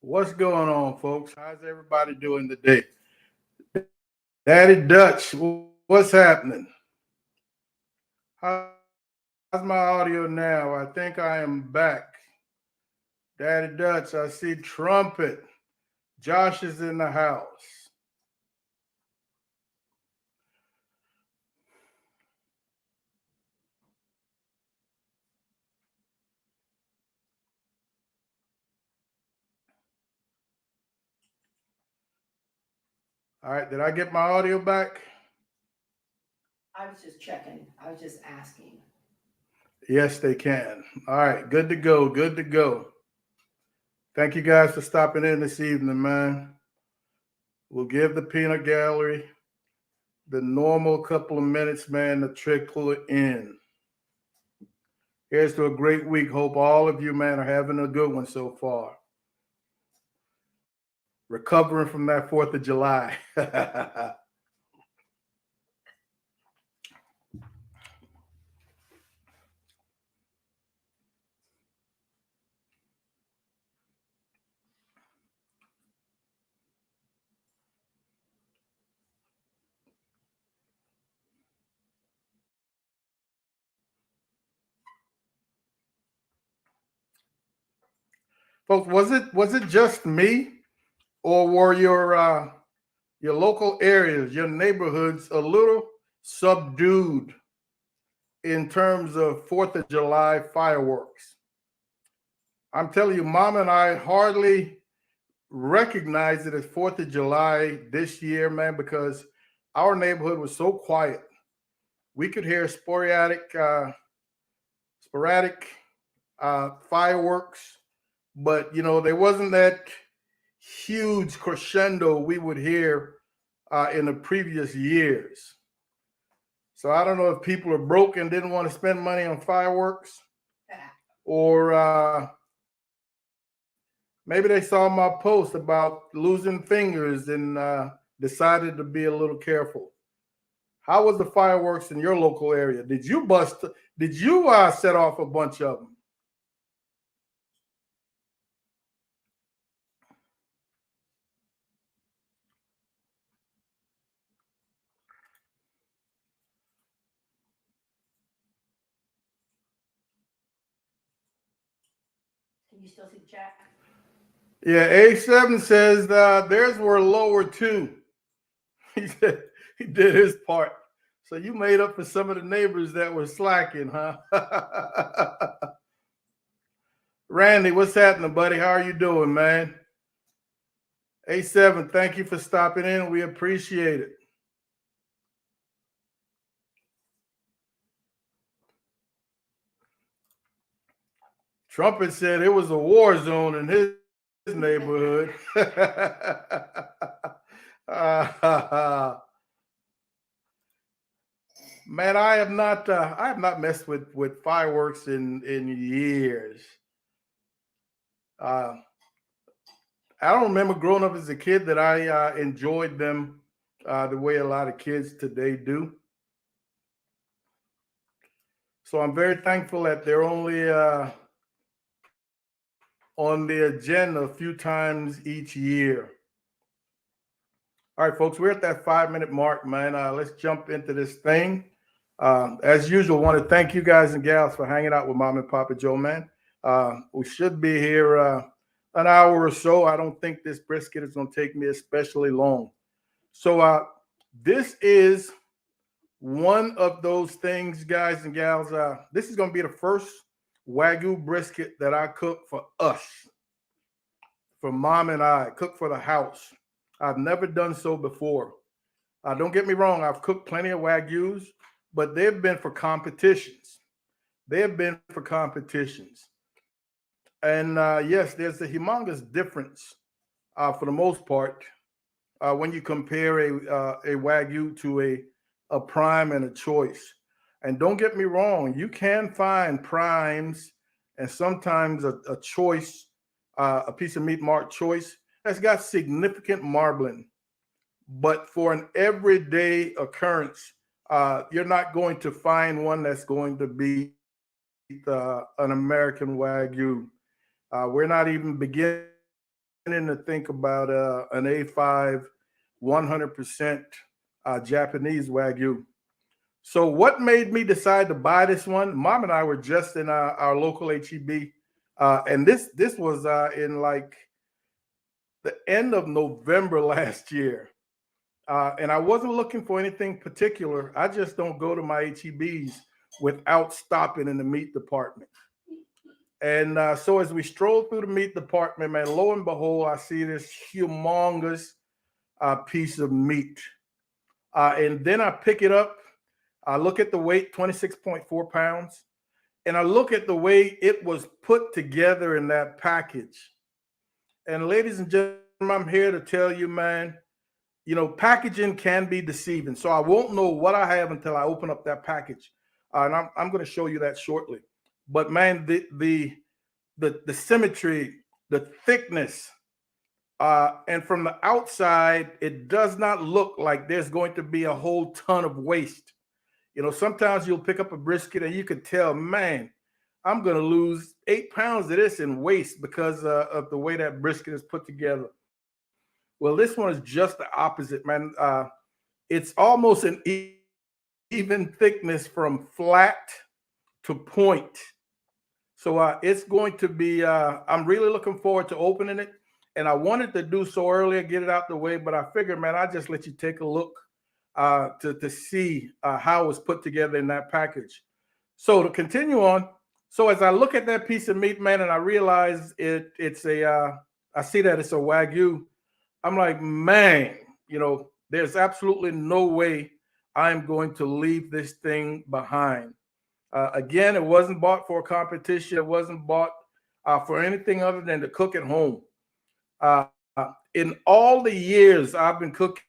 What's going on, folks? How's everybody doing today? Daddy Dutch, what's happening? How's my audio now? I think I am back. Daddy Dutch, I see Trumpet. Josh is in the house. All right, did I get my audio back? I was just checking. I was just asking. Yes, they can. All right, good to go. Good to go. Thank you guys for stopping in this evening, man. We'll give the peanut gallery the normal couple of minutes, man, to trickle it in. Here's to a great week. Hope all of you, man, are having a good one so far. Recovering from that 4th of July. Folks, was it just me, or were your local areas, your neighborhoods, a little subdued in terms of 4th of July fireworks? I'm telling you, Mom and I hardly recognize it as 4th of July this year, man, because our neighborhood was so quiet. We could hear sporadic fireworks, but there wasn't that huge crescendo we would hear in the previous years. So I don't know if people are broke and didn't want to spend money on fireworks, or maybe they saw my post about losing fingers and decided to be a little careful. How was the fireworks in your local area? Did you set off a bunch of them? Can you still see the chat? Yeah, A7 says theirs were lower too. He said he did his part. So you made up for some of the neighbors that were slacking, huh? Randy, what's happening, buddy? How are you doing, man? A7, thank you for stopping in. We appreciate it. Trumpet said it was a war zone in his neighborhood. Man, I have not messed with fireworks in years. I don't remember growing up as a kid that I enjoyed them the way a lot of kids today do. So I'm very thankful that they're only on the agenda a few times each year. All right, folks, we're at that 5-minute mark, man. Let's jump into this thing. As usual, want to thank you guys and gals for hanging out with Mom and Papa Joe, man. We should be here an hour or so. I don't think this brisket is going to take me especially long. So this is one of those things, guys and gals. This is going to be the first Wagyu brisket that I cook for us, for Mom and I, cook for the house. I've never done so before. Don't get me wrong, I've cooked plenty of Wagyus, but they've been for competitions. And yes, there's a humongous difference for the most part when you compare a Wagyu to a prime and a choice. And don't get me wrong, you can find primes and sometimes a choice, a piece of meat marked choice that's got significant marbling. But for an everyday occurrence, you're not going to find one that's going to beat an American Wagyu. We're not even beginning to think about an A5 100% Japanese Wagyu. So what made me decide to buy this one? Mom and I were just in our local HEB, and this was in like the end of November last year. And I wasn't looking for anything particular. I just don't go to my HEBs without stopping in the meat department. And so as we stroll through the meat department, man, lo and behold, I see this humongous piece of meat. And then I pick it up. I look at the weight, 26.4 pounds. And I look at the way it was put together in that package. And ladies and gentlemen, I'm here to tell you, man, you know, packaging can be deceiving. So I won't know what I have until I open up that package. And I'm going to show you that shortly. But man, the symmetry, the thickness, and from the outside, it does not look like there's going to be a whole ton of waste. You know, sometimes you'll pick up a brisket and you can tell, man, I'm going to lose 8 pounds of this in waste because of the way that brisket is put together. Well, this one is just the opposite, man. It's almost an even thickness from flat to point. So it's going to be, I'm really looking forward to opening it. And I wanted to do so earlier, get it out the way, but I figured, man, I'll just let you take a look to see how it was put together in that package. So to continue on, so as I look at that piece of meat, man, and I realize I see that it's a Wagyu, I'm like, man, you know, there's absolutely no way I'm going to leave this thing behind. Again, it wasn't bought for a competition. It wasn't bought for anything other than to cook at home. Uh, in all the years I've been cooking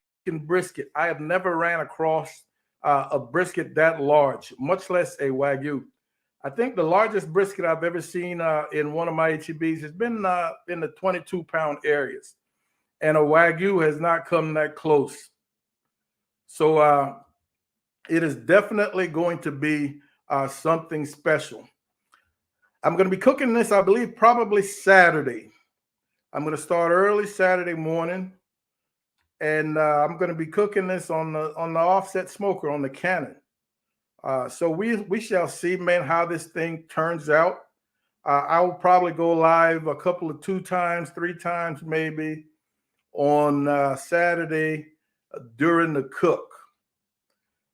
brisket, I have never ran across a brisket that large, much less a Wagyu. I think the largest brisket I've ever seen in one of my HEBs has been in the 22-pound areas. And a Wagyu has not come that close. So it is definitely going to be something special. I'm going to be cooking this, I believe, probably Saturday. I'm going to start early Saturday morning, and I'm going to be cooking this on the offset smoker on the Canon. So we shall see, man, how this thing turns out. I will probably go live a couple of 2 times, 3 times maybe on Saturday during the cook.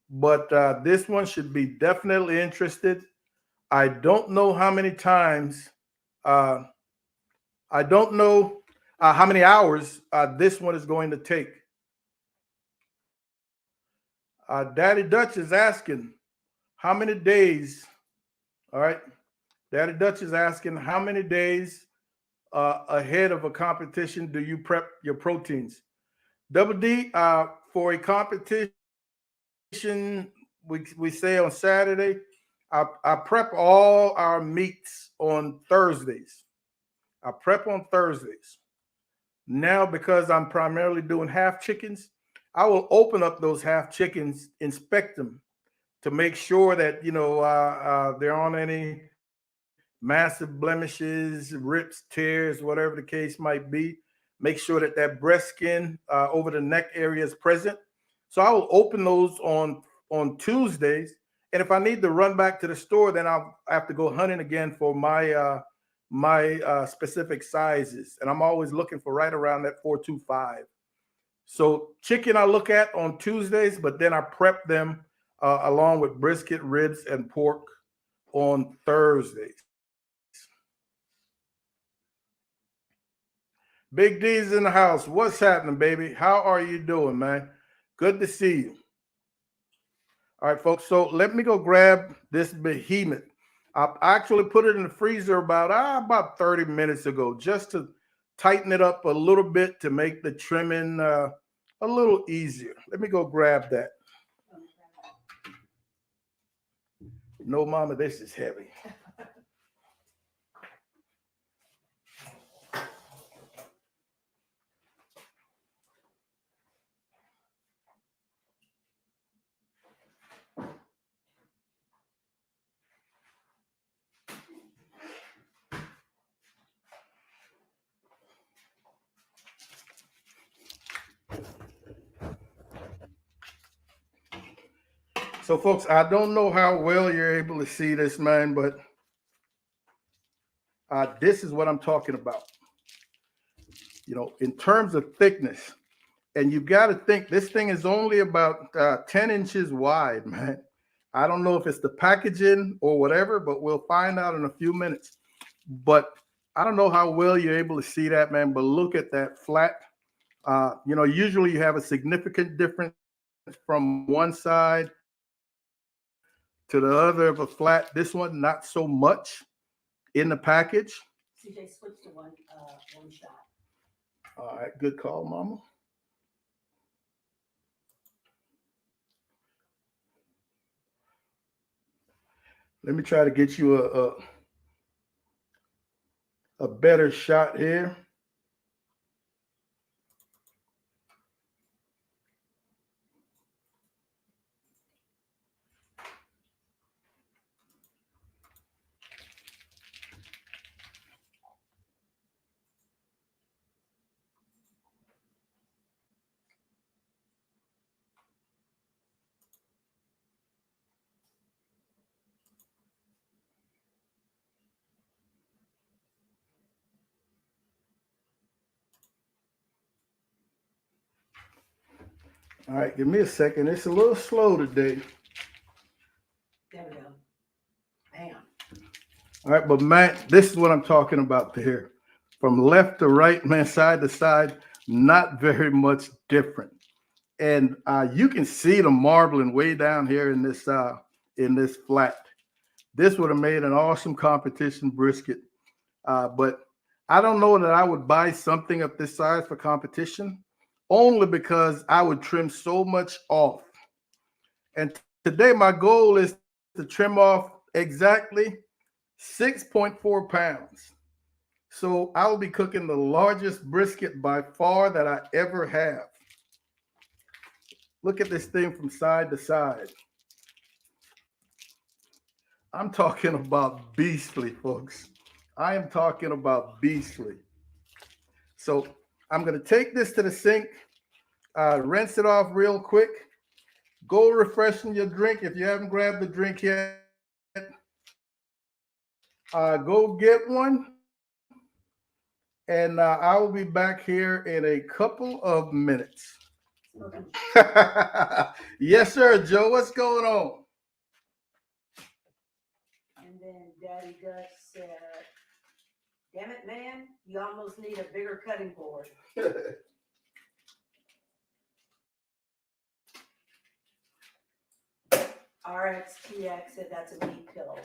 But this one should be definitely interested. I don't know how many times, I don't know how many hours this one is going to take. Daddy Dutch is asking how many days, all right? Daddy Dutch is asking how many days ahead of a competition do you prep your proteins? Double D, for a competition, we say on Saturday, I prep all our meats on Thursdays. I prep on Thursdays. Now, because I'm primarily doing half chickens, I will open up those half chickens, inspect them to make sure that, you know, there aren't any massive blemishes, rips, tears, whatever the case might be. Make sure that that breast skin over the neck area is present. So I will open those on Tuesdays. And if I need to run back to the store, then I'll have to go hunting again for my specific sizes. And I'm always looking for right around that 425. So chicken I look at on Tuesdays, but then I prep them along with brisket, ribs, and pork on Thursdays. Big D's in the house. What's happening, baby? How are you doing, man? Good to see you. All right, folks. So let me go grab this behemoth. I actually put it in the freezer about 30 minutes ago, just to tighten it up a little bit to make the trimming a little easier. Let me go grab that. No, mama, this is heavy. So, folks, I don't know how well you're able to see this, man, but this is what I'm talking about. You know, in terms of thickness, and you've got to think this thing is only about 10 inches wide, man. I don't know if it's the packaging or whatever, but we'll find out in a few minutes. But I don't know how well you're able to see that, man, but look at that flat. You know, usually you have a significant difference from one side to the other of a flat. This one, not so much in the package. CJ, switch to one shot. All right, good call, mama. Let me try to get you a better shot here. All right, give me a second. It's a little slow today. There we go. Bam. All right, but man, this is what I'm talking about here. From left to right, man, side to side, not very much different. And you can see the marbling way down here in this flat. This would have made an awesome competition brisket. But I don't know that I would buy something of this size for competition, only because I would trim so much off. And today my goal is to trim off exactly 6.4 pounds. So I'll be cooking the largest brisket by far that I ever have. Look at this thing from side to side. I'm talking about beastly, folks. I am talking about beastly. So I'm going to take this to the sink, rinse it off real quick, go refreshing your drink. If you haven't grabbed the drink yet, go get one. And I will be back here in a couple of minutes. Yes, sir, Joe. What's going on? And then Daddy Gus said, damn it, man, you almost need a bigger cutting board. RXTX said that's a meat pillow.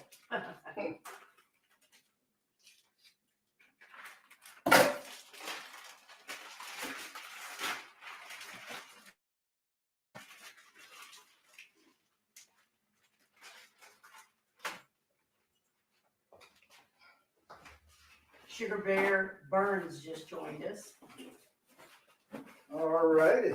Sugar Bear Burns just joined us. All righty.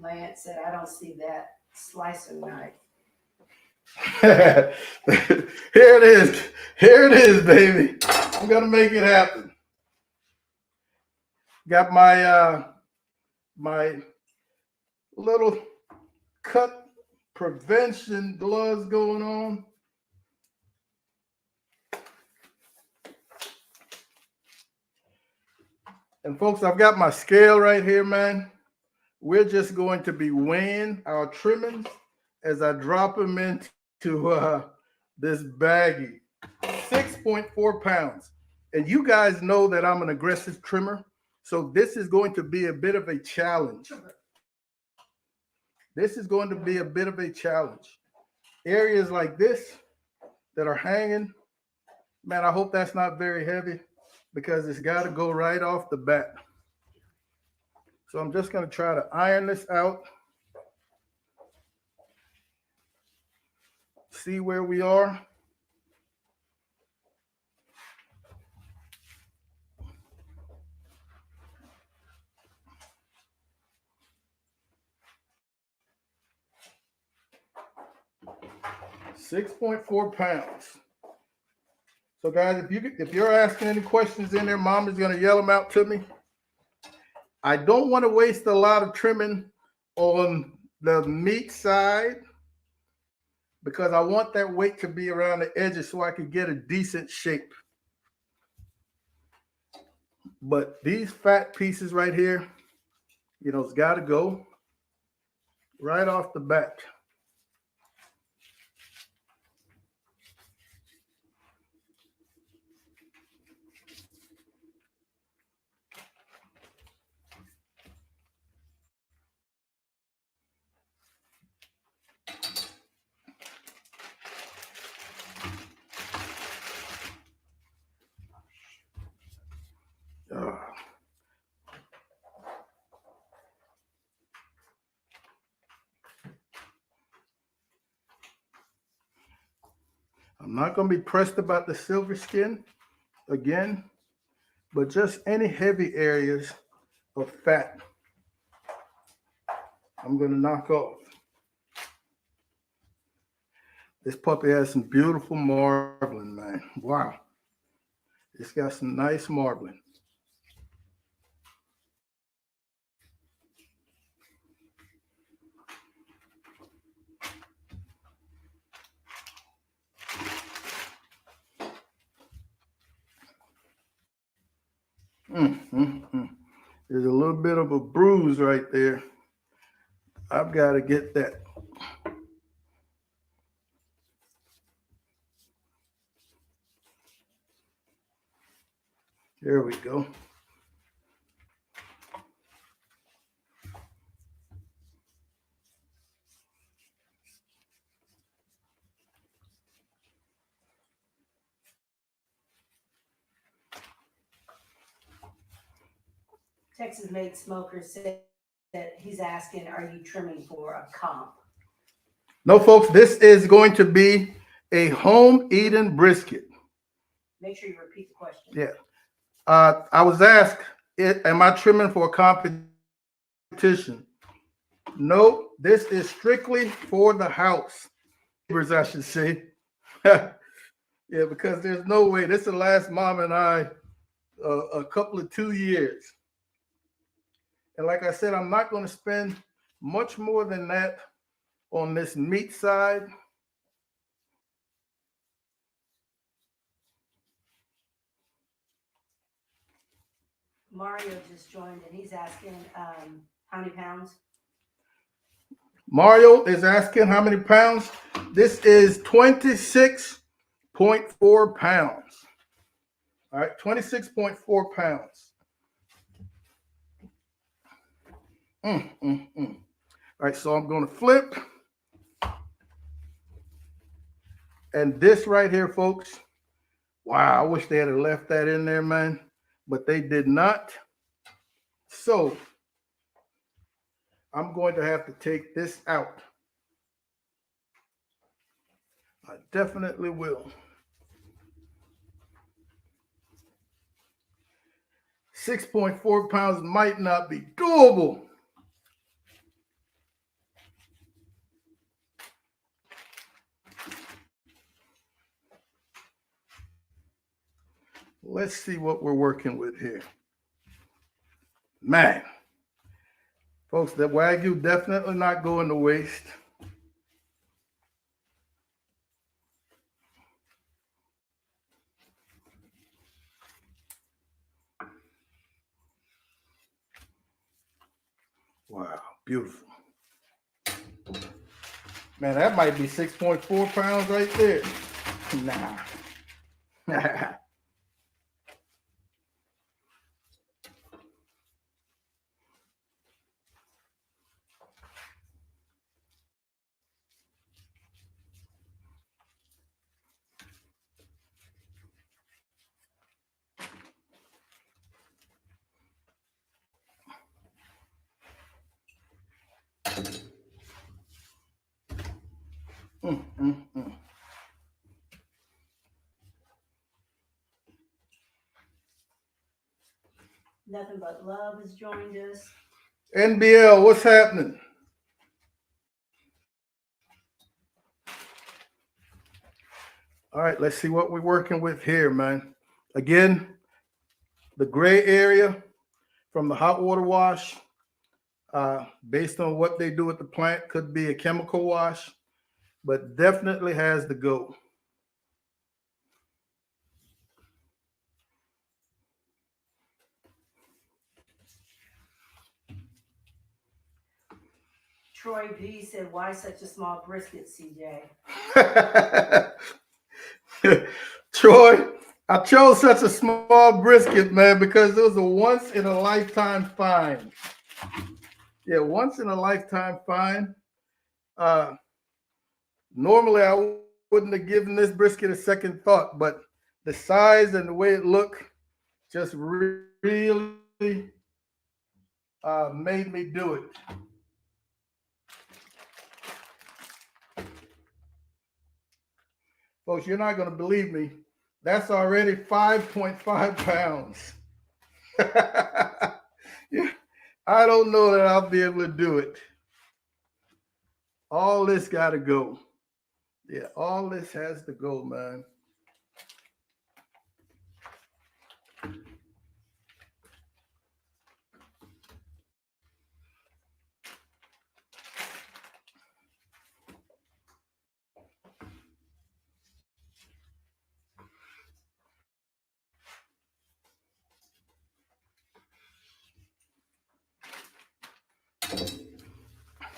Lance said, I don't see that slicing knife. Here it is. Here it is, baby. I'm gonna make it happen. Got my my little cut prevention gloves going on. And folks, I've got my scale right here, man. We're just going to be weighing our trimmings as I drop them into this baggie. 6.4 pounds. And you guys know that I'm an aggressive trimmer. So this is going to be a bit of a challenge. This is going to be a bit of a challenge. Areas like this that are hanging, man, I hope that's not very heavy because it's got to go right off the bat. So I'm just going to try to iron this out. See where we are. £6.4. So guys, if you're asking any questions in there, Mom is going to yell them out to me. I don't want to waste a lot of trimming on the meat side because I want that weight to be around the edges so I can get a decent shape. But these fat pieces right here, you know, it's got to go right off the bat. I'm not going to be pressed about the silver skin again, but just any heavy areas of fat I'm going to knock off. This puppy has some beautiful marbling, man. Wow. It's got some nice marbling. There's a little bit of a bruise right there. I've got to get that. There we go. Texas Made Smoker said that he's asking, are you trimming for a comp? No, folks, this is going to be a home eating brisket. Make sure you repeat the question. Yeah. I was asked, am I trimming for a competition? No, this is strictly for the house. I should say. Yeah, because there's no way. This will last Mom and I a couple of 2 years. And like I said, I'm not going to spend much more than that on this meat side. Mario just joined and he's asking how many pounds? Mario is asking how many pounds. This is 26.4 pounds. All right, 26.4 pounds. All right, so I'm going to flip. And this right here, folks, wow, I wish they had left that in there, man, but they did not. So I'm going to have to take this out. I definitely will. 6.4 pounds might not be doable. Let's see what we're working with here. Man, folks, the Wagyu definitely not going to waste. Wow, beautiful. Man, that might be 6.4 pounds right there. Nah. Mm, mm, mm. Nothing but love has joined us. NBL, what's happening? All right, let's see what we're working with here, man. Again, the gray area from the hot water wash, based on what they do with the plant, could be a chemical wash, but definitely has to go. Troy B said, "Why such a small brisket, CJ?" Troy, I chose such a small brisket, man, because it was a once in a lifetime find. Yeah, once in a lifetime find. Uh, Normally, I wouldn't have given this brisket a second thought, but the size and the way it looked just really made me do it. Folks, you're not going to believe me. That's already 5.5 pounds. Yeah, I don't know that I'll be able to do it. All this got to go. Yeah, all this has to go, man.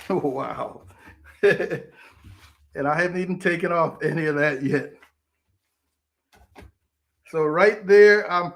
Wow. And I haven't even taken off any of that yet. So right there, I'm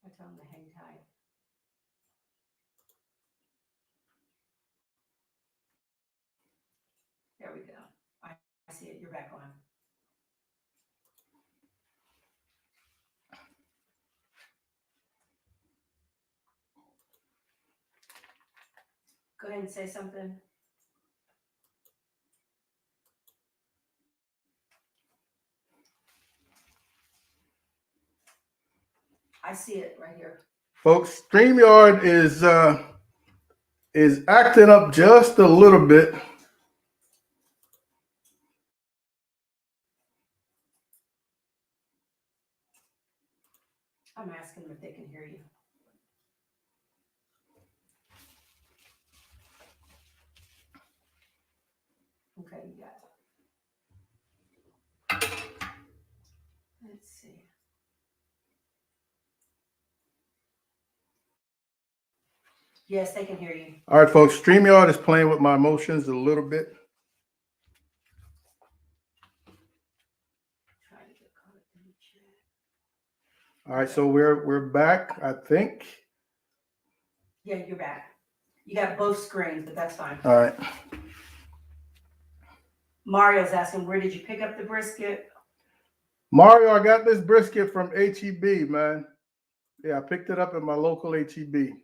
I told him to hang tight. There we go. I see it. You're back on. Go ahead and say something. I see it right here. folks, StreamYard is acting up just a little bit. I'm asking them if they can hear you. Okay, you got it. Let's see. Yes, they can hear you. All right, folks, StreamYard is playing with my emotions a little bit. Trying to get caught up in the chat. All right, so we're back, I think. Yeah, you're back. You got both screens, but that's fine. All right. Mario's asking, where did you pick up the brisket? Mario, I got this brisket from HEB, man. Yeah, I picked it up at my local HEB.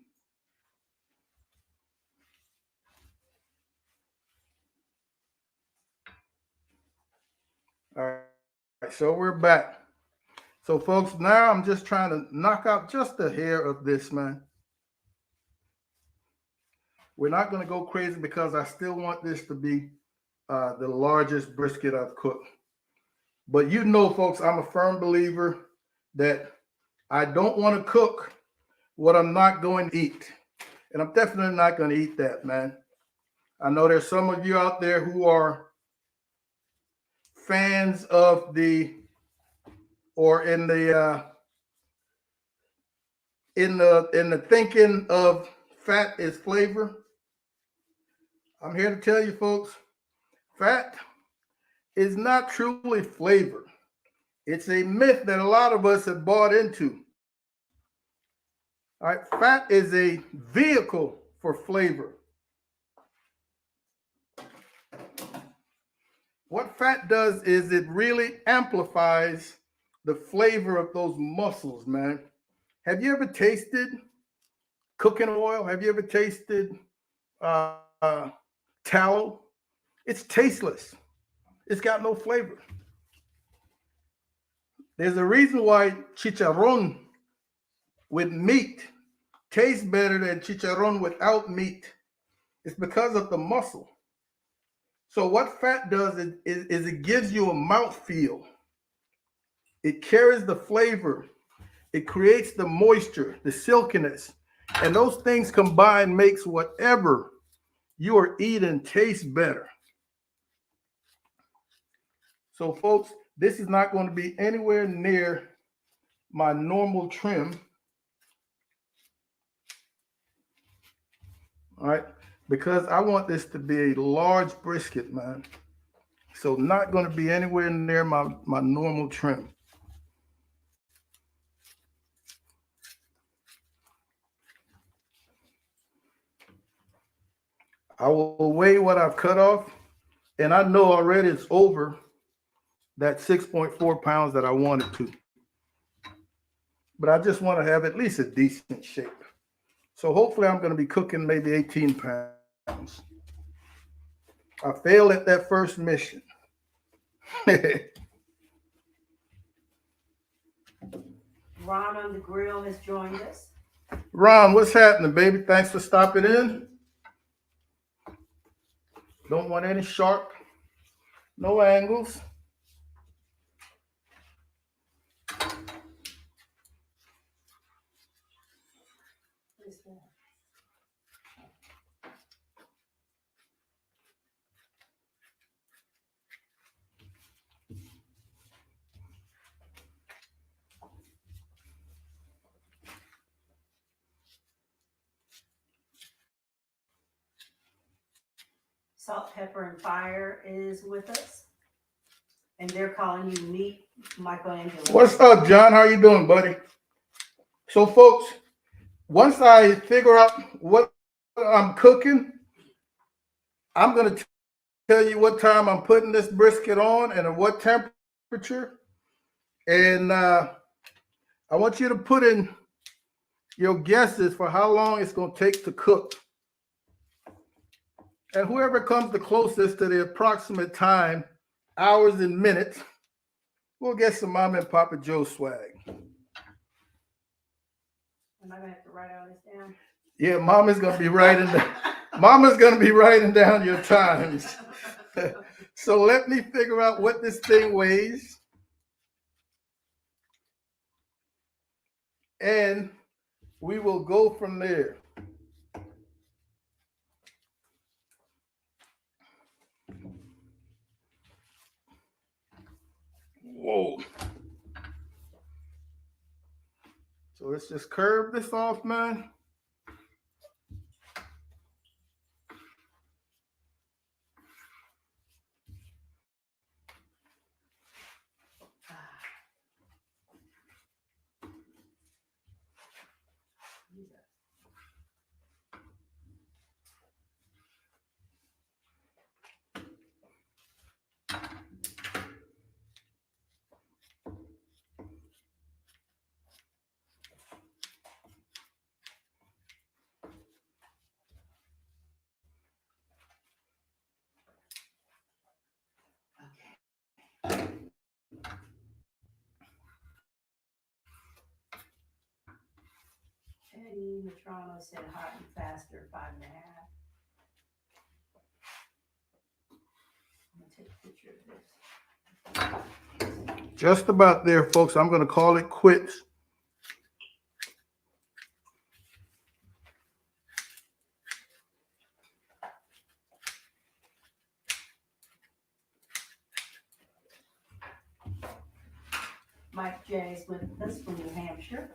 All right, so we're back. So, folks, now I'm just trying to knock out just a hair of this, man. We're not going to go crazy because I still want this to be the largest brisket I've cooked. But you know, folks, I'm a firm believer that I don't want to cook what I'm not going to eat. And I'm definitely not going to eat that, man. I know there's some of you out there who are fans of or in the thinking of fat is flavor. I'm here to tell you, folks, fat is not truly flavor. It's a myth that a lot of us have bought into. All right, fat is a vehicle for flavor. What fat does is it really amplifies the flavor of those mussels, man. Have you ever tasted cooking oil? Have you ever tasted uh, tallow? It's tasteless. It's got no flavor. There's a reason why chicharron with meat tastes better than chicharron without meat. It's because of the muscle. So what fat does is it gives you a mouthfeel. It carries the flavor. It creates the moisture, the silkiness. And those things combined makes whatever you are eating taste better. So folks, this is not going to be anywhere near my normal trim. All right, because I want this to be a large brisket, man. So not going to be anywhere near my normal trim. I will weigh what I've cut off, and I know already it's over that 6.4 pounds that I wanted to. But I just want to have at least a decent shape. So hopefully I'm going to be cooking maybe 18 pounds. I failed at that first mission. Ron on the grill has joined us. Ron, what's happening, baby? Thanks for stopping in. Don't want any sharp, no angles. Salt, Pepper, and Fire is with us. And they're calling you Meat Michelangelo. What's up, John? How you doing, buddy? So, folks, once I figure out what I'm cooking, I'm going to tell you what time I'm putting this brisket on and at what temperature. And I want you to put in your guesses for how long it's going to take to cook. And whoever comes the closest to the approximate time, hours and minutes, we'll get some Mama and Papa Joe swag. Am I going to have to write all this down? Yeah, Mama's going to be writing down. Mama's going to be writing down your times. So let me figure out what this thing weighs. And we will go from there. Whoa. So let's just curve this off, man. Eddie Matrano said hot and faster, 5.5. I'm gonna take a picture of this. Just about there, folks. I'm going to call it quits. Mike J's with us from New Hampshire.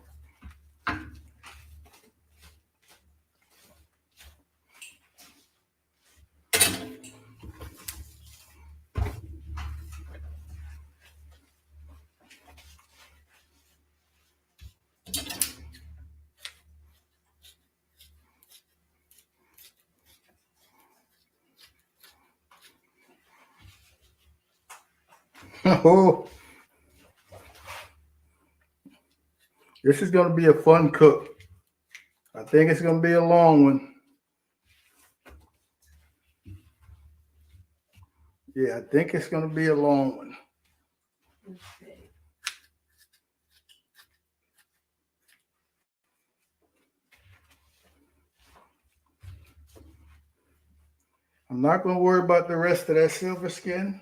Oh, this is going to be a fun cook. I think it's going to be a long one. Yeah, I think it's going to be a long one. Let's see. I'm not going to worry about the rest of that silver skin.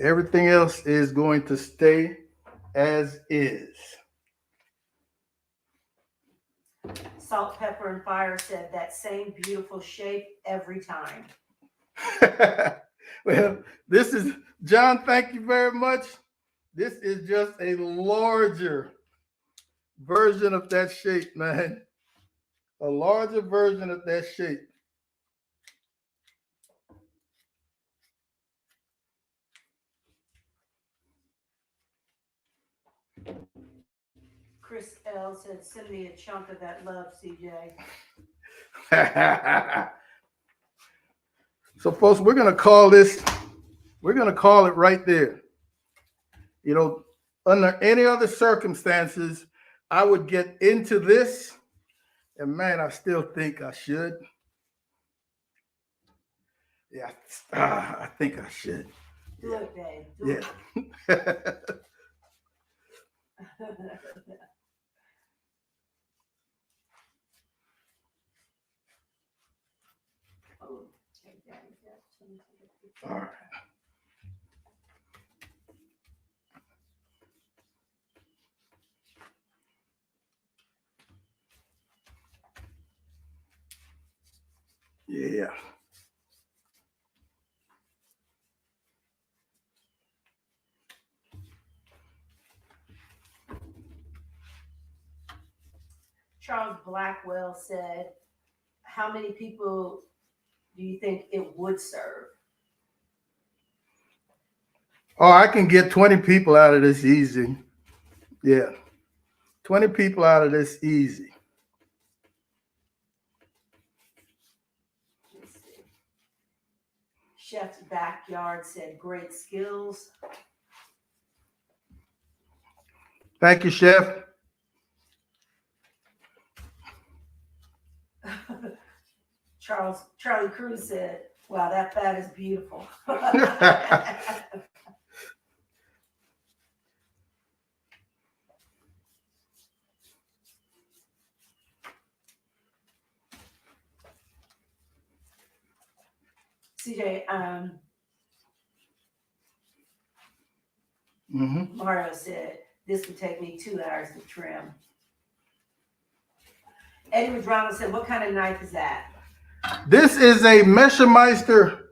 Everything else is going to stay as is. Salt, Pepper, and Fire said that same beautiful shape every time. Well, this is, John, thank you very much. This is just a larger version of that shape, man. A larger version of that shape. Chris L said, send me a chunk of that love, CJ. So, folks, we're going to call this, we're going to call it right there. You know, under any other circumstances, I would get into this. And, man, I still think I should. Yeah, I think I should. Do it, babe. Do Yeah. it. Oh, okay, Daddy, that's- All right. Yeah. Charles Blackwell said, how many people do you think it would serve? Oh, I can get 20 people out of this easy. Yeah. 20 people out of this easy. Let's see. Chef's Backyard said, great skills. Thank you, Chef. Charlie Cruz said, wow, that fat is beautiful. CJ, Mario said, this would take me 2 hours to trim. Eddie Madrano said, what kind of knife is that? This is a Messermeister,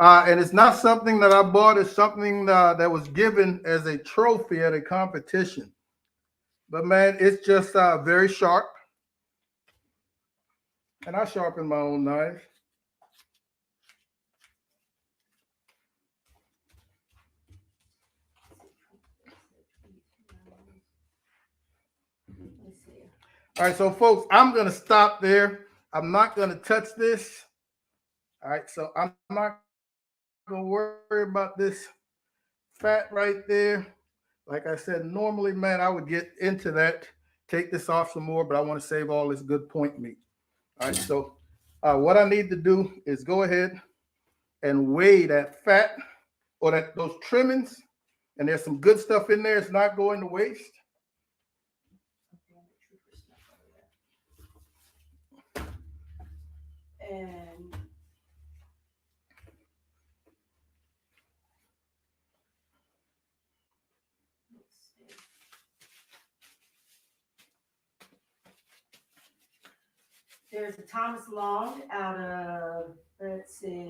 and it's not something that I bought. It's something that was given as a trophy at a competition. But, man, it's just very sharp. And I sharpen my own knife. All right, so, folks, I'm going to stop there. I'm not going to touch this. All right, so I'm not going to worry about this fat right there. Like I said, normally, man, I would get into that, take this off some more, but I want to save all this good point meat. All right, so What I need to do is go ahead and weigh that fat or those trimmings, and there's some good stuff in there. It's not going to waste. And there's a Thomas Long out of, let's see,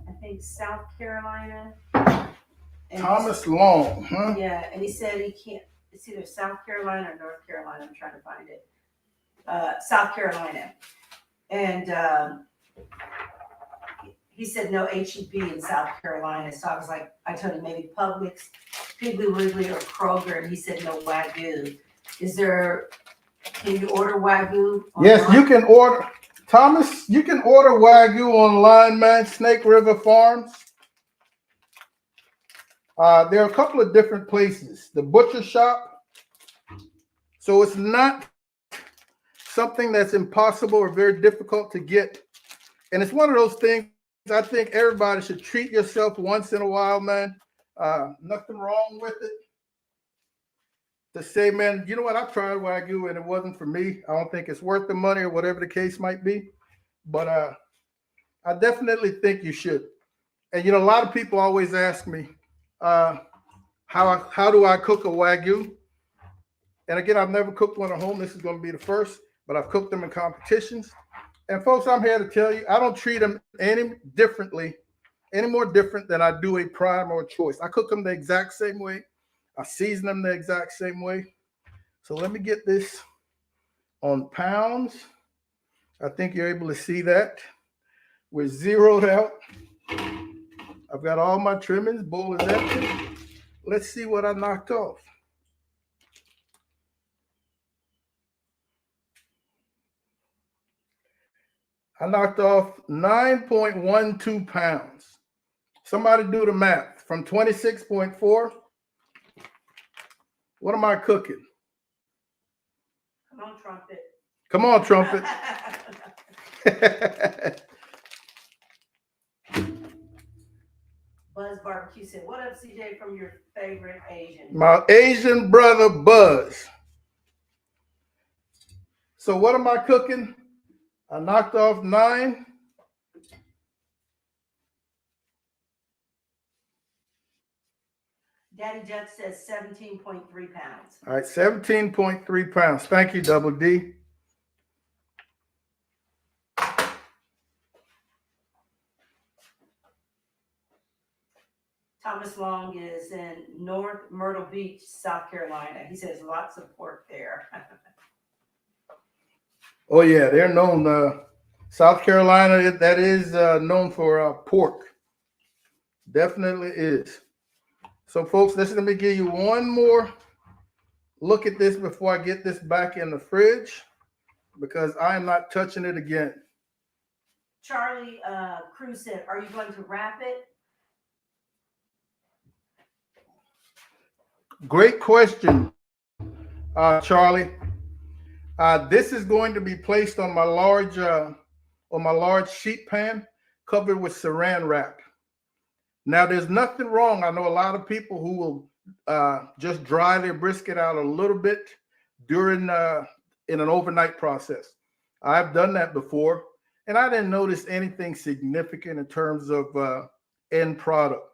I think South Carolina. And Thomas Long, huh? Yeah, and he said he can't, it's either South Carolina or North Carolina. I'm trying to find it. South Carolina. And he said no HEB in South Carolina. So I was like, I told him maybe Publix, Piggly Wiggly, or Kroger, and he said no Wagyu. Is there, can you order Wagyu online? Yes, you can order, Thomas, you can order Wagyu online, man. Snake River Farms. There are a couple of different places. The butcher shop. So it's not something that's impossible or very difficult to get. And it's one of those things, I think everybody should treat yourself once in a while, man. Nothing wrong with it. To say, man, you know what, I tried Wagyu and it wasn't for me. I don't think it's worth the money or whatever the case might be. But I definitely think you should. And, you know, a lot of people always ask me, how do I cook a Wagyu? And again, I've never cooked one at home. This is going to be the first, but I've cooked them in competitions. And folks, I'm here to tell you, I don't treat them any more different than I do a prime or a choice. I cook them the exact same way. I season them the exact same way. So let me get this on pounds. I think you're able to see that. We're zeroed out. I've got all my trimmings. Bowl is empty. Let's see what I knocked off. I knocked off 9.12 pounds. Somebody do the math. From 26.4. What am I cooking? Come on, trumpet. Come on, trumpet. Buzz Barbecue said, what up, CJ, from your favorite Asian? My Asian brother, Buzz. So what am I cooking? I knocked off 9. Daddy Jeff says 17.3 pounds. All right, 17.3 pounds. Thank you, Double D. Thomas Long is in North Myrtle Beach, South Carolina. He says lots of pork there. Oh, yeah, they're known. South Carolina, that is known for pork. Definitely is. So, folks, let me give you one more look at this before I get this back in the fridge, because I am not touching it again. Charlie Cruz said, are you going to wrap it? Great question, Charlie. This is going to be placed on my large sheet pan, covered with saran wrap. Now, there's nothing wrong. I know a lot of people who will just dry their brisket out a little bit during in an overnight process. I've done that before, and I didn't notice anything significant in terms of end product.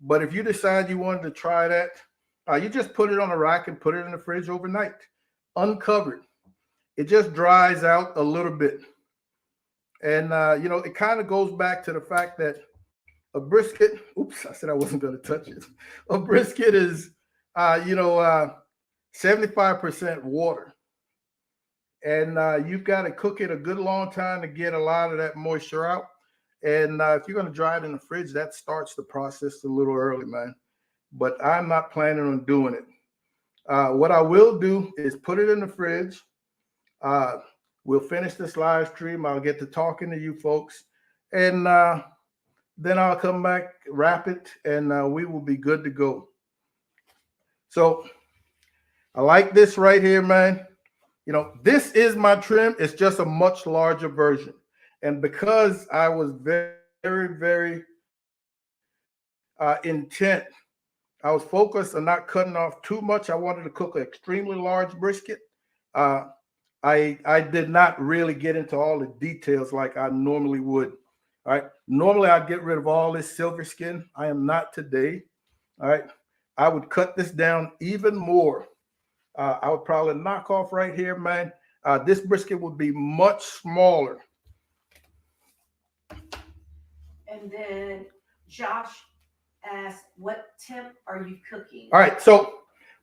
But if you decide you wanted to try that, you just put it on a rack and put it in the fridge overnight, uncovered. It just dries out a little bit. And, you know, it kind of goes back to the fact that a brisket, oops, I said I wasn't going to touch it. A brisket is, 75% water. And you've got to cook it a good long time to get a lot of that moisture out. And if you're going to dry it in the fridge, that starts the process a little early, man. But I'm not planning on doing it. What I will do is put it in the fridge. We'll finish this live stream. I'll get to talking to you folks. And then I'll come back, wrap it, and we will be good to go. So I like this right here, man. You know, this is my trim. It's just a much larger version. And because I was very, very intent, I was focused on not cutting off too much. I wanted to cook an extremely large brisket. Uh, I did not really get into all the details like I normally would. All right. Normally I'd get rid of all this silver skin. I am not today. All right. I would cut this down even more. I would probably knock off right here, man. This brisket would be much smaller. And then Josh asked, what temp are you cooking? All right. So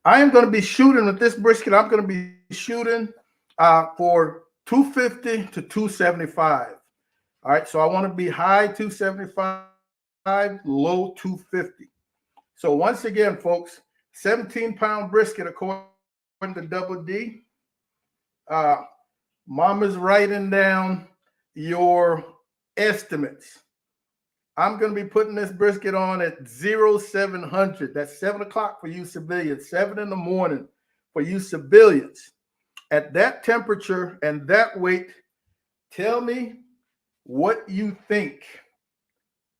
I am going to be shooting with this brisket. I'm going to be shooting for 250 to 275. All right. So I want to be high 275, low 250. So once again, folks, 17-pound brisket according to Double D. Mama's writing down your estimates. I'm going to be putting this brisket on at 0700. That's 7 o'clock for you civilians, 7 in the morning for you civilians. At that temperature and that weight, tell me what you think.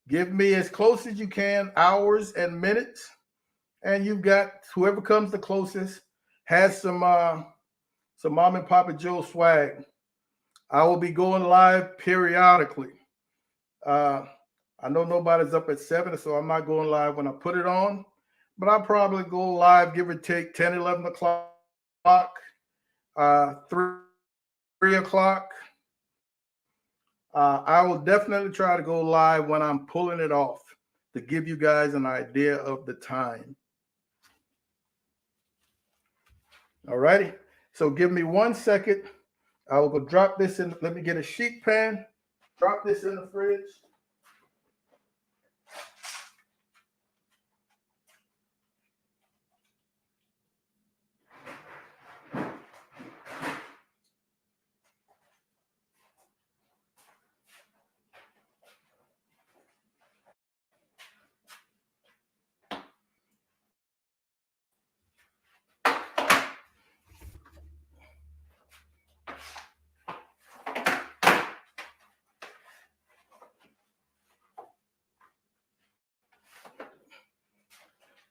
Give me as close as you can, hours and minutes. And you've got whoever comes the closest has some Mom and Papa Joe swag. I will be going live periodically. I know nobody's up at 7, so I'm not going live when I put it on, but I'll probably go live, give or take 10, 11 o'clock, 3 o'clock. I will definitely try to go live when I'm pulling it off to give you guys an idea of the time. All righty. So give me 1 second. I will go drop this in. Let me get a sheet pan, drop this in the fridge.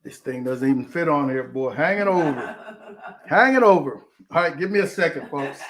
This thing doesn't even fit on here, boy. Hang it over. Hang it over. All right, give me a second, folks.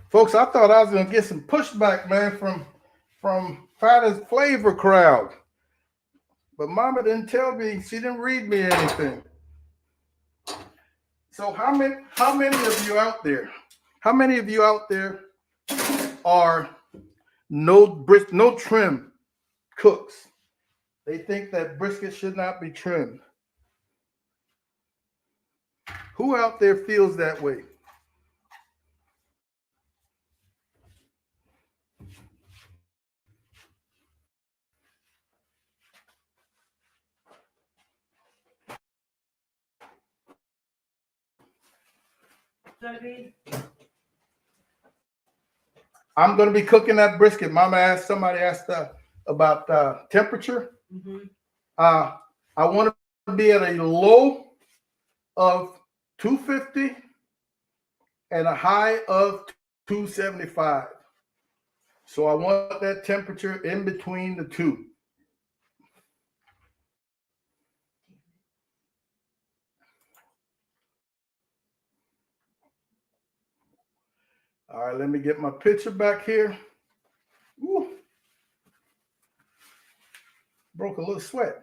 Folks, I thought I was gonna get some pushback, man, from Father's Flavor crowd, but Mama didn't tell me. She didn't read me anything. So how many of you out there? How many of you out there are no trim cooks? They think that brisket should not be trimmed. Who out there feels that way? I'm going to be cooking that brisket. Somebody asked about temperature. Mm-hmm. I want to be at a low of 250 and a high of 275. So I want that temperature in between the two. All right, let me get my picture back here. Woo. Broke a little sweat.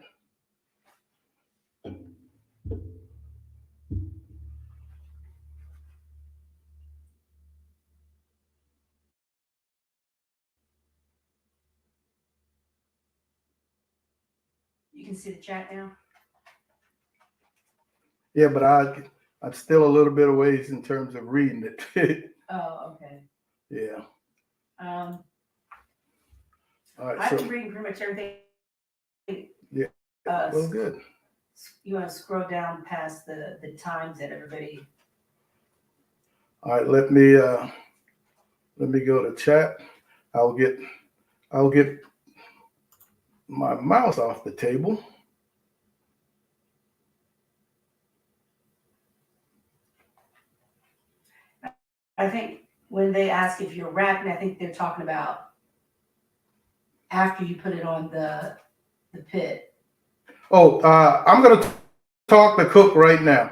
You can see the chat now? Yeah, but I'm still a little bit of ways in terms of reading it. Oh, okay. Yeah. Um, All right. I've So been reading pretty much everything. yeah. Well, good. You want to scroll down past the times that everybody. All right. Let me go to chat. I'll get my mouse off the table. I think when they ask if you're rapping, I think they're talking about after you put it on the pit. Oh, I'm gonna talk to Cook right now.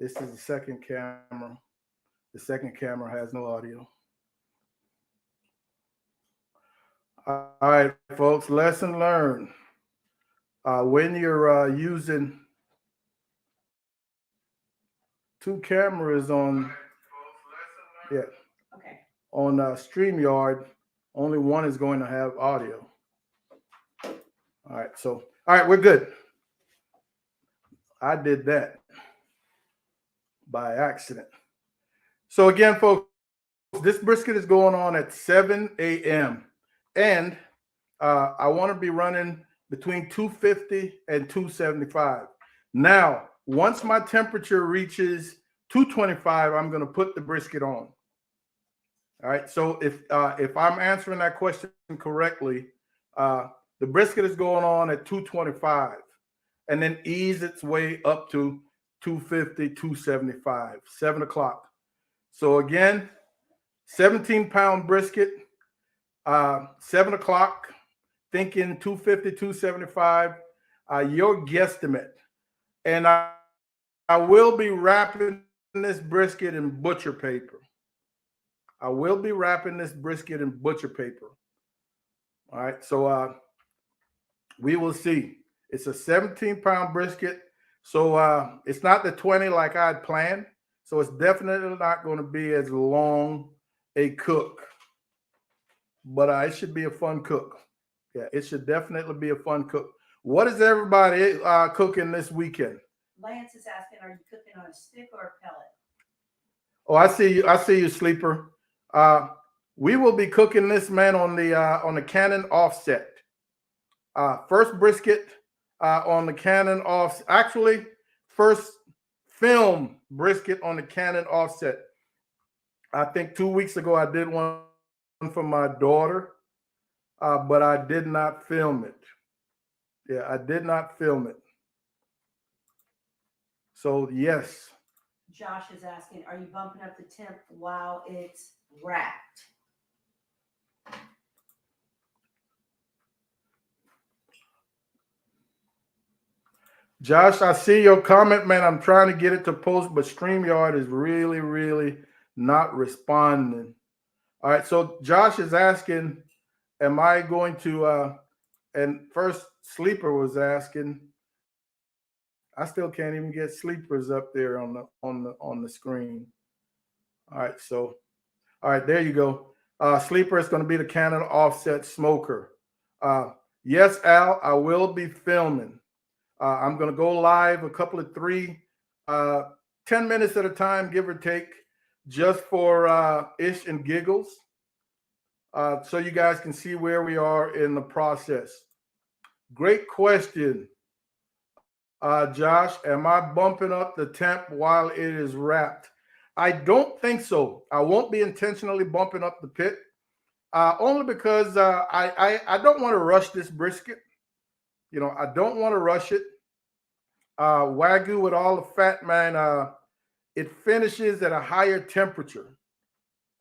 This is the second camera. The second camera has no audio. All right, folks, lesson learned. When you're using two cameras on, yeah, Okay. on StreamYard, Only one is going to have audio. All right, so, all right, we're good. I did that by accident. So again, folks, this brisket is going on at 7 a.m. And I want to be running between 250 and 275. Now, once my temperature reaches 225, I'm going to put the brisket on. All right. So if I'm answering that question correctly, the brisket is going on at 225 and then ease its way up to 250, 275, 7 o'clock. So again, 17-pound brisket, 7 o'clock, thinking 250, 275, your guesstimate. And I will be wrapping this brisket in butcher paper. I will be wrapping this brisket in butcher paper. All right, so we will see. It's a 17-pound brisket, so it's not the 20 like I had planned. So it's definitely not going to be as long a cook, but it should be a fun cook. Yeah, it should definitely be a fun cook. What is everybody cooking this weekend? Lance is asking, are you cooking on a stick or a pellet? Oh, I see you. I see you, Sleeper. We will be cooking this, man, on the Canon offset. First brisket on the Canon off. Actually, first film brisket on the Canon offset. I think 2 weeks ago I did one for my daughter, but I did not film it. Yeah, I did not film it. So yes. Josh is asking, are you bumping up the temp while it's wrapped? Josh, I see your comment, man. I'm trying to get it to post, but StreamYard is really, really not responding. All right, so Josh is asking, am I going to, and first Sleeper was asking, I still can't even get Sleepers up there on the screen. All right, so, all right, there you go. Sleeper is going to be the Canon offset smoker. Yes, Al, I will be filming. I'm going to go live a couple of 10 minutes at a time, give or take, just for ish and giggles. So you guys can see where we are in the process. Great question. Josh, am I bumping up the temp while it is wrapped? I don't think so. I won't be intentionally bumping up the pit, only because I don't want to rush this brisket. You know, I don't want to rush it. Wagyu with all the fat, man, it finishes at a higher temperature.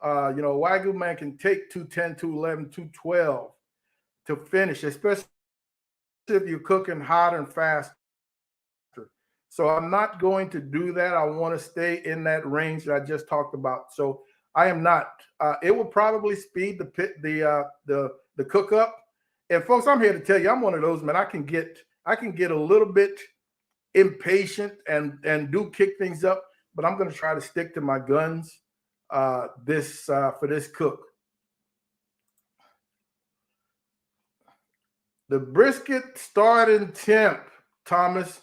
You know, Wagyu, man, can take 210, 211, 212 to finish, especially if you're cooking hot and fast. So I'm not going to do that. I want to stay in that range that I just talked about. So I am not. It will probably speed the cook up. And folks, I'm here to tell you, I'm one of those, man. I can get a little bit impatient and do kick things up, but I'm going to try to stick to my guns for this cook. The brisket starting temp, Thomas.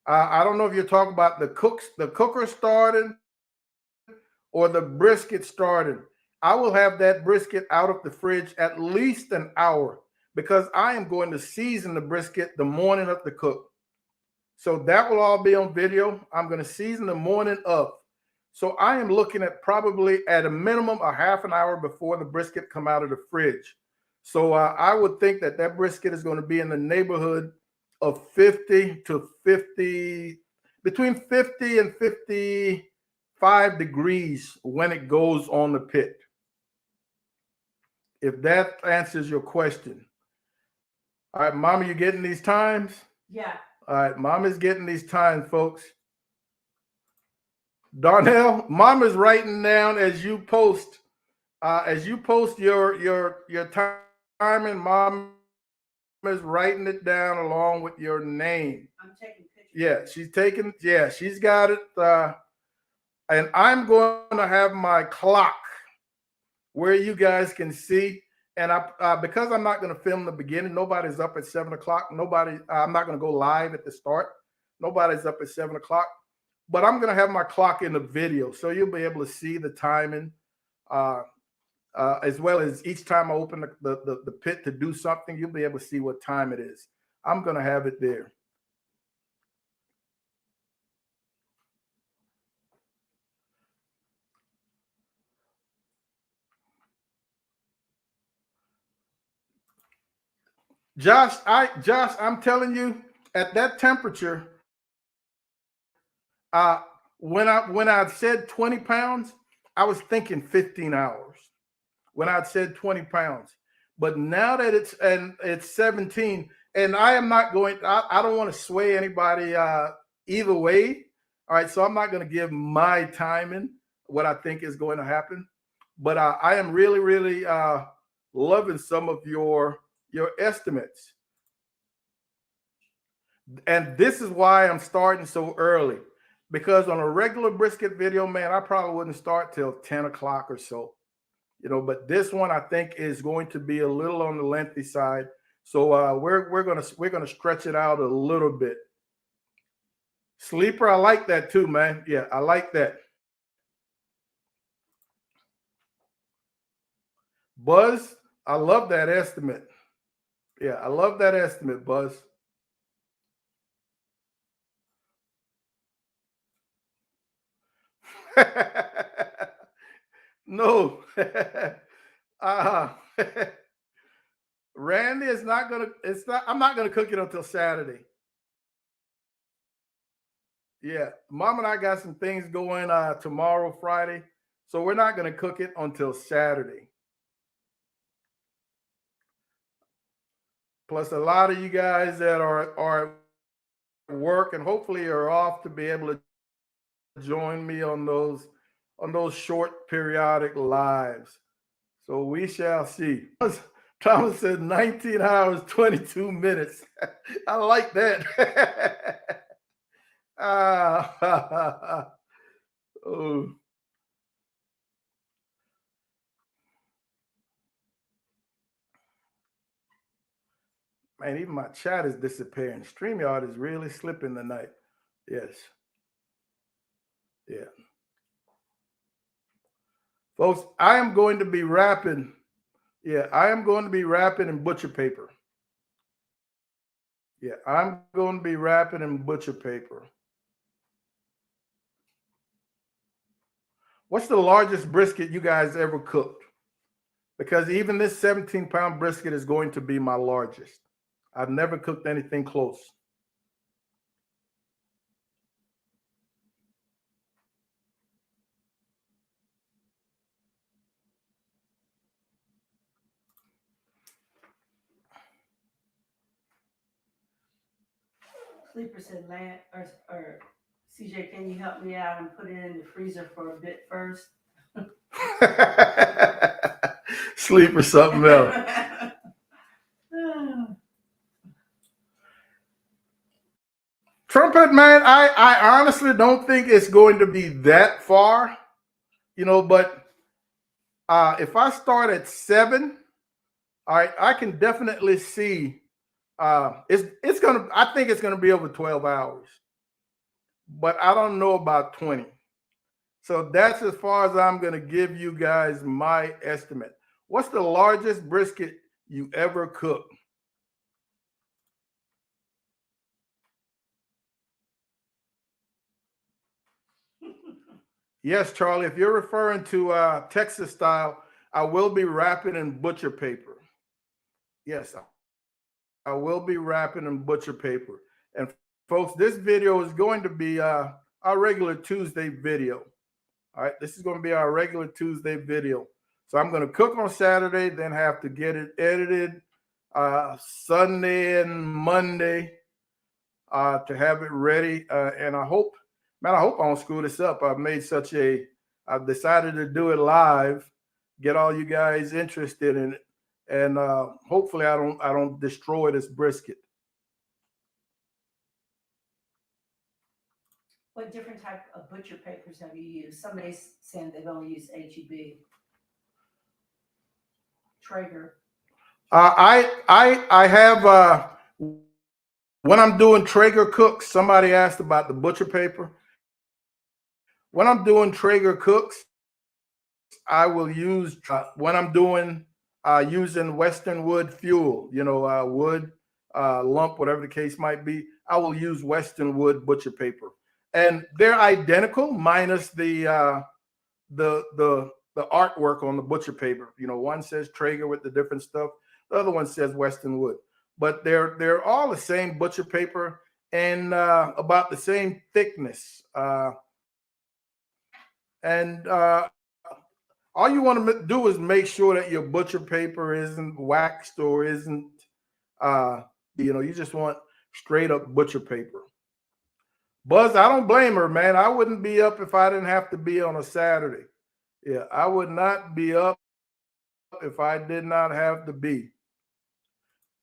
I don't know if you're talking about the cooker starting or the brisket starting. I will have that brisket out of the fridge at least an hour because I am going to season the brisket the morning of the cook. So that will all be on video. I'm going to season the morning of. So I am looking at probably at a minimum a half an hour before the brisket come out of the fridge. So I would think that brisket is going to be in the neighborhood of 50 to 50, between 50 and 55 degrees when it goes on the pit. If that answers your question. All right, Mama, you getting these times? Yeah. All right, Mama's getting these times, folks. Darnell, Mama's writing down as you post your timing. Mama is writing it down along with your name. I'm taking pictures. Yeah, she's taking. Yeah, she's got it. And I'm going to have my clock where you guys can see. And because I'm not going to film the beginning, nobody's up at 7 o'clock. I'm not going to go live at the start. Nobody's up at 7 o'clock. But I'm going to have my clock in the video, so you'll be able to see the timing, as well as each time I open the pit to do something, you'll be able to see what time it is. I'm going to have it there. Josh, I'm telling you, at that temperature, when I said 20 pounds, I was thinking 15 hours. When I said 20 pounds, but now that it's 17, and I am not going. I don't want to sway anybody either way. All right, so I'm not going to give my timing what I think is going to happen, but I am really loving some of your estimates. And this is why I'm starting so early, because on a regular brisket video, man, I probably wouldn't start till 10 o'clock or so, but this one I think is going to be a little on the lengthy side. So we're gonna stretch it out a little bit. Sleeper, I like that too, man. Yeah, I like that. Buzz, I love that estimate. Yeah, I love that estimate, Buzz. No. Randy is not gonna. I'm not gonna cook it until Saturday. Yeah, Mom and I got some things going tomorrow, Friday, so we're not gonna cook it until Saturday. Plus, a lot of you guys that are at work and hopefully are off to be able to join me on those short periodic lives. So we shall see. Thomas said 19 hours, 22 minutes. I like that. Oh. Man, even my chat is disappearing. StreamYard is really slipping tonight. Yes. Yeah. Folks, I am going to be wrapping. Yeah, I am going to be wrapping in butcher paper. Yeah, I'm going to be wrapping in butcher paper. What's the largest brisket you guys ever cooked? Because even this 17-pound brisket is going to be my largest. I've never cooked anything close. Sleeper said, Land or CJ, can you help me out and put it in the freezer for a bit first? Sleep or something else. Trumpet, man, I honestly don't think it's going to be that far, but if I start at 7, all right, I can definitely see I think it's gonna be over 12 hours, but I don't know about 20. So that's as far as I'm gonna give you guys my estimate. What's the largest brisket you ever cooked? Yes, Charlie, if you're referring to Texas style, I will be wrapping in butcher paper. Yes, I will be wrapping in butcher paper. And folks, this video is going to be our regular Tuesday video. All right, this is going to be our regular Tuesday video. So I'm going to cook on Saturday, then have to get it edited Sunday and Monday to have it ready. And I hope I don't screw this up. I've decided to do it live, get all you guys interested in it, and hopefully I don't destroy this brisket. What different type of butcher papers have you used? Somebody's saying they've only used HEB. Traeger. I have when I'm doing Traeger cooks. Somebody asked about the butcher paper. When I'm doing Traeger cooks, I will use when I'm doing using Western wood fuel. Wood lump, whatever the case might be. I will use Western wood butcher paper, and they're identical minus the artwork on the butcher paper. One says Traeger with the different stuff. The other one says Western wood, but they're all the same butcher paper and about the same thickness. And all you want to do is make sure that your butcher paper isn't waxed or isn't, uh, you just want straight up butcher paper. Buzz, I don't blame her, man. I wouldn't be up if I didn't have to be on a Saturday. Yeah, I would not be up if I did not have to be.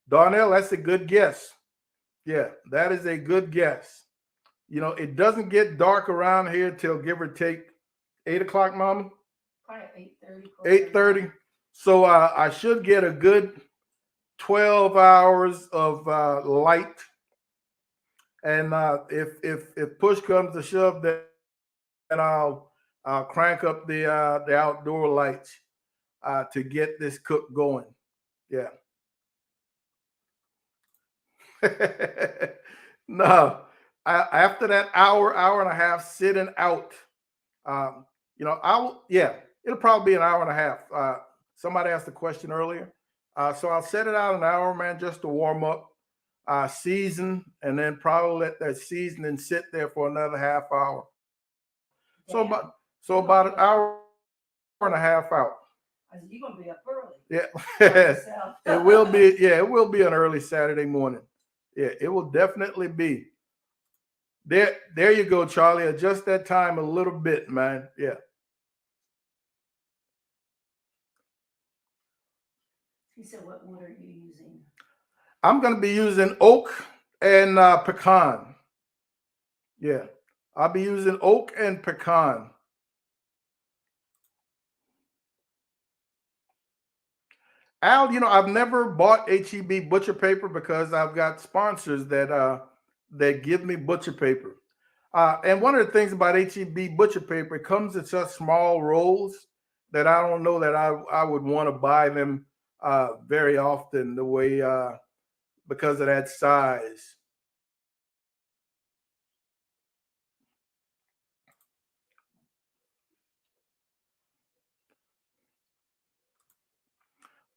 Darnell, that's a good guess. Yeah, that is a good guess. It doesn't get dark around here till give or take 8 o'clock, Mama. Probably 8:30. 8:30. So I should get a good 12 hours of light. And if push comes to shove, then I'll crank up the outdoor lights to get this cook going. Yeah. No, after that hour and a half sitting out, yeah, it'll probably be an hour and a half. Somebody asked a question earlier. So I'll set it out an hour, man, just to warm up, season, and then probably let that seasoning sit there for another half hour. So about an hour and a half out. You're gonna be up early. Yeah. It will be. Yeah, it will be an early Saturday morning. Yeah, it will definitely be. There you go, Charlie. Adjust that time a little bit, man. Yeah. He said, "What wood are you using?" I'm going to be using oak and pecan. Yeah, I'll be using oak and pecan. Al, I've never bought HEB butcher paper because I've got sponsors that give me butcher paper. And one of the things about HEB butcher paper, it comes in such small rolls that I don't know that I would want to buy them very often the way because of that size.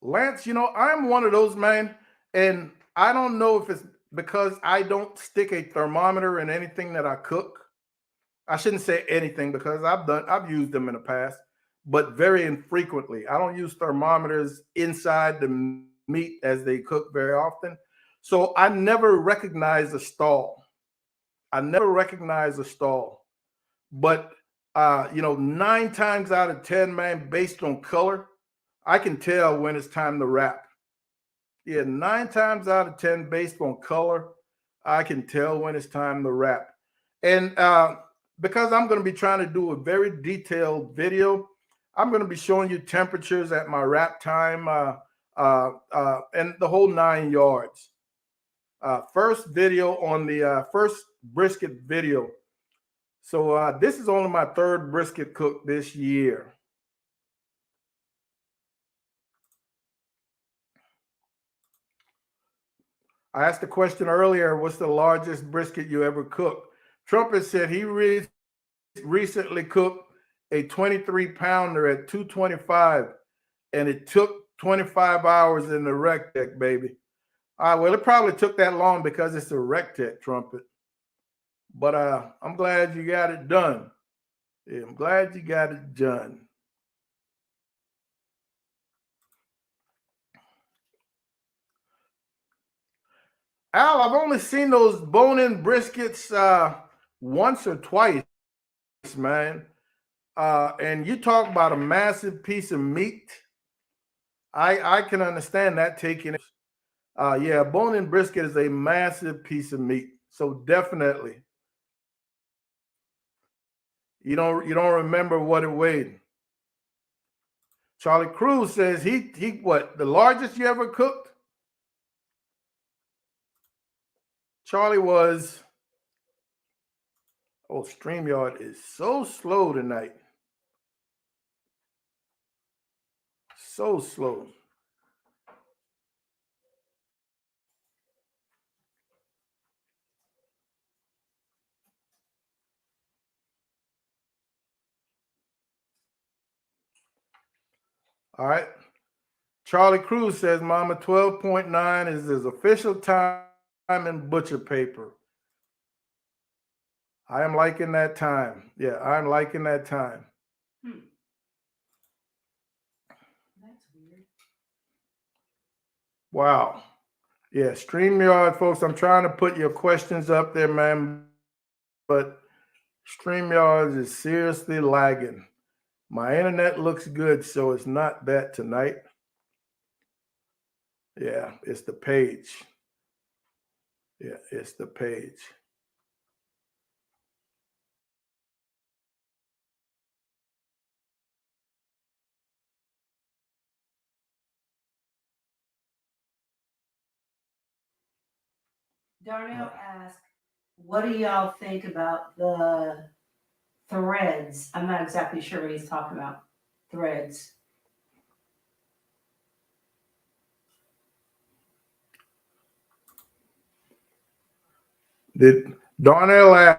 Lance, I'm one of those, man, and I don't know if it's because I don't stick a thermometer in anything that I cook. I shouldn't say anything because I've used them in the past, but very infrequently. I don't use thermometers inside the meat as they cook very often. So I never recognize a stall. I never recognize a stall. But 9 times out of 10, man, based on color, I can tell when it's time to wrap. Yeah, 9 times out of 10, based on color, I can tell when it's time to wrap. And because I'm going to be trying to do a very detailed video, I'm going to be showing you temperatures at my wrap time and the whole 9 yards. First video on the first brisket video. So this is only my third brisket cook this year. I asked the question earlier, what's the largest brisket you ever cooked? Trumpet said he recently cooked a 23-pounder at 225, and it took 25 hours in the rec deck, baby. Well, it probably took that long because it's a rec tech, Trumpet. But I'm glad you got it done. Yeah, I'm glad you got it done. Al, I've only seen those bone-in briskets once or twice, man. And you talk about a massive piece of meat. I can understand that taking it. Yeah, bone-in brisket is a massive piece of meat. So definitely. You don't remember what it weighed. Charlie Cruz says he what, the largest you ever cooked? Charlie was, oh, StreamYard is so slow tonight. So slow. All right. Charlie Cruz says, Mama, 12.9 is his official time in butcher paper. I am liking that time. Yeah, I'm liking that time. That's weird. Wow. Yeah, StreamYard, folks, I'm trying to put your questions up there, man, but StreamYard is seriously lagging. My internet looks good, so it's not that tonight. Yeah, it's the page. Yeah, it's the page. Darnell asked, what do y'all think about the threads? I'm not exactly sure what he's talking about. Threads. Did Darnell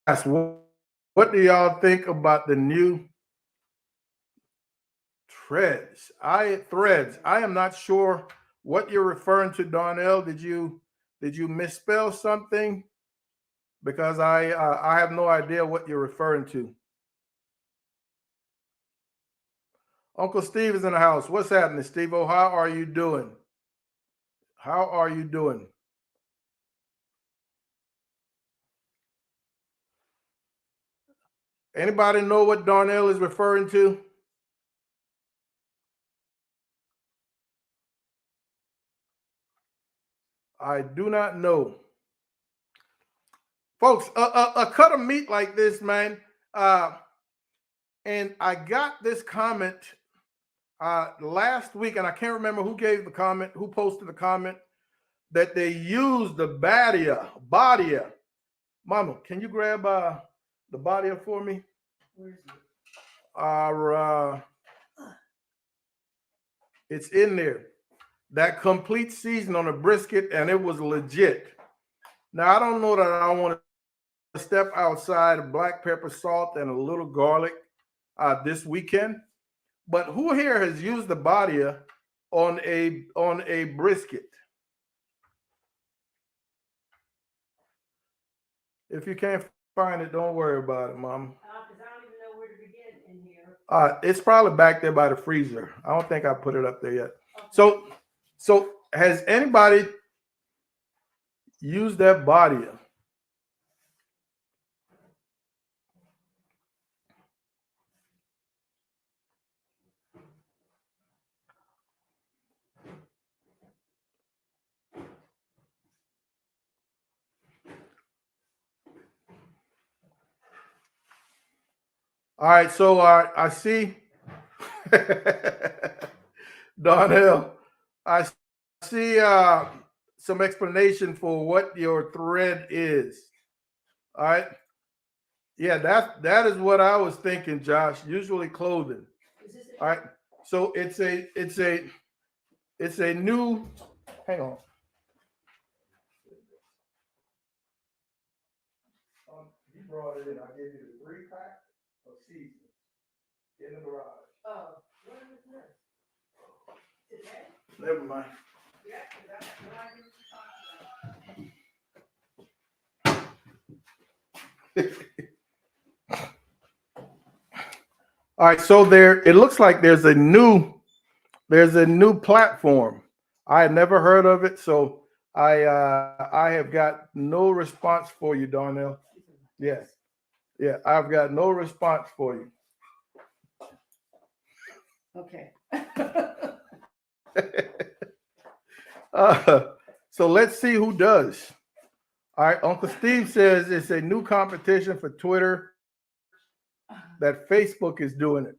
ask, what do y'all think about the new threads? I am not sure what you're referring to, Darnell. Did you misspell something? Because I have no idea what you're referring to. Uncle Steve is in the house. What's happening, Steve-O? How are you doing? How are you doing? Anybody know what Darnell is referring to? I do not know. Folks, a cut of meat like this, man. And I got this comment last week, and I can't remember who gave the comment, who posted the comment, that they used the Badia. Mama, can you grab the Badia for me? Where is it? It's in there. That complete season on a brisket, and it was legit. Now, I don't know that I want to step outside of black pepper, salt, and a little garlic this weekend, but who here has used the Badia on a brisket? If you can't find it, don't worry about it, Mom. Because I don't even know where to begin in here. It's probably back there by the freezer. I don't think I put it up there yet. Okay. So has anybody used that Badia? All right, so I see Donnell, I see some explanation for what your thread is. All right. Yeah, that is what I was thinking, Josh. Usually clothing. All right. So it's a new, hang on. You brought it in. I gave you the 3-pack of seasoning in the garage. Oh, what is this? Today? Never mind. Yeah, because I have no idea what you're talking about. All right, so it looks like there's a new platform. I had never heard of it, so I have got no response for you, Darnell. Yes. Yeah, I've got no response for you. Okay. So let's see who does. All right, Uncle Steve says it's a new competition for Twitter that Facebook is doing it.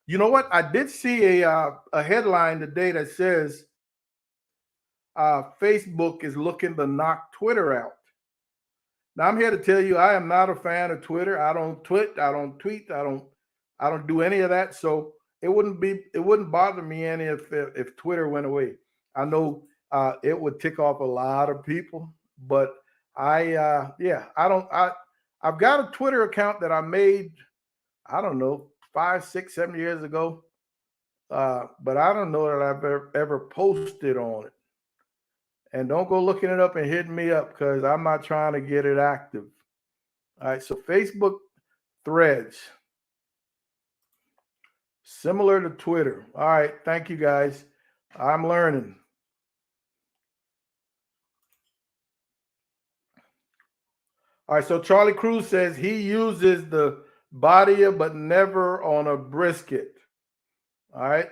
You know what? I did see a headline today that says Facebook is looking to knock Twitter out. Now I'm here to tell you I am not a fan of Twitter. I don't tweet. I don't tweet. I don't do any of that. So it wouldn't bother me any if Twitter went away. I know it would tick off a lot of people, but yeah, I've got a Twitter account that I made, I don't know, 5, 6, 7 years ago. But I don't know that I've ever posted on it. And don't go looking it up and hitting me up because I'm not trying to get it active. All right, so Facebook threads, similar to Twitter. All right, thank you guys. I'm learning. All right, so Charlie Cruz says he uses the body but never on a brisket. All right,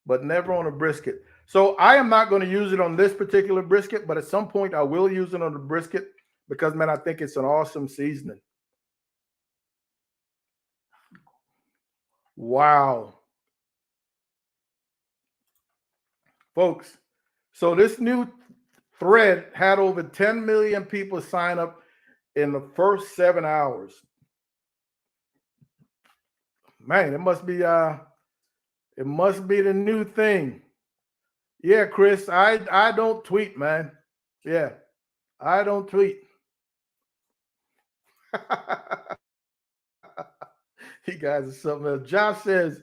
but never on a brisket. So I am not going to use it on this particular brisket, but at some point I will use it on the brisket because, man, I think it's an awesome seasoning. Wow. Folks, so this new thread had over 10 million people sign up in the first 7 hours. Man, it must be the new thing. Yeah, Chris, I don't tweet, man. Yeah, I don't tweet. You guys are something else. Josh says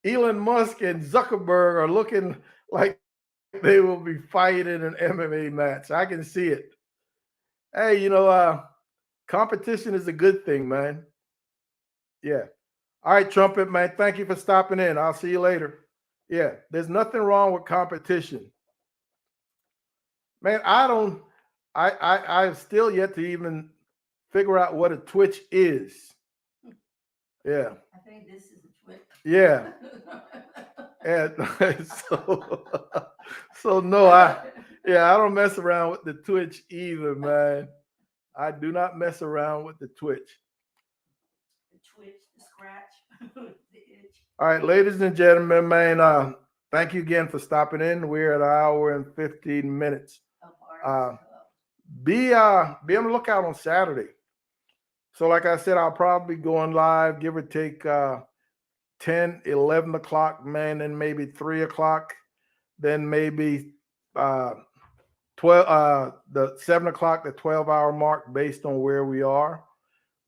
Elon Musk and Zuckerberg are looking like they will be fighting in an MMA match. I can see it. Hey, competition is a good thing, man. Yeah. All right, Trumpet, man. Thank you for stopping in. I'll see you later. Yeah, there's nothing wrong with competition. Man, I've still yet to even figure out what a Twitch is. Yeah. I think this is a Twitch. Yeah. And so no, I don't mess around with the Twitch either, man. I do not mess around with the Twitch. The twitch, the scratch, the itch. All right, ladies and gentlemen, man, thank you again for stopping in. We're at an hour and 15 minutes. Be on the lookout on Saturday. So like I said, I'll probably be going live, give or take 10, 11 o'clock, man, then maybe 3 o'clock, then maybe 12, the 7 o'clock, the 12-hour mark based on where we are.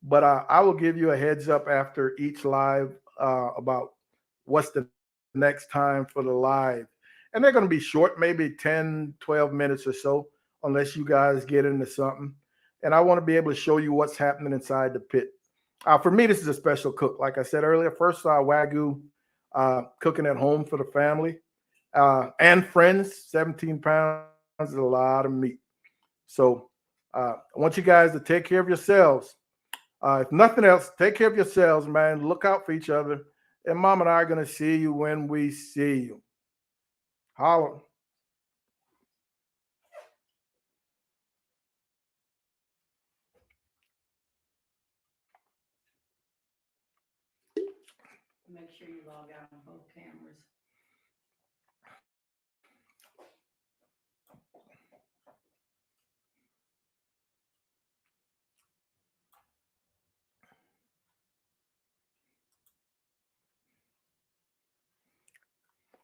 But I will give you a heads up after each live about what's the next time for the live. And they're going to be short, maybe 10, 12 minutes or so, unless you guys get into something. And I want to be able to show you what's happening inside the pit. For me, this is a special cook. Like I said earlier, first Wagyu cooking at home for the family and friends. 17 pounds is a lot of meat. So I want you guys to take care of yourselves. If nothing else, take care of yourselves, man. Look out for each other. And Mom and I are going to see you when we see you. Holla. Make sure you log out on both cameras.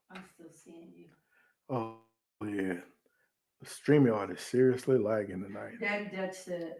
I'm still seeing you. Oh, yeah. The StreamYard is seriously lagging tonight. Daddy Dutch said,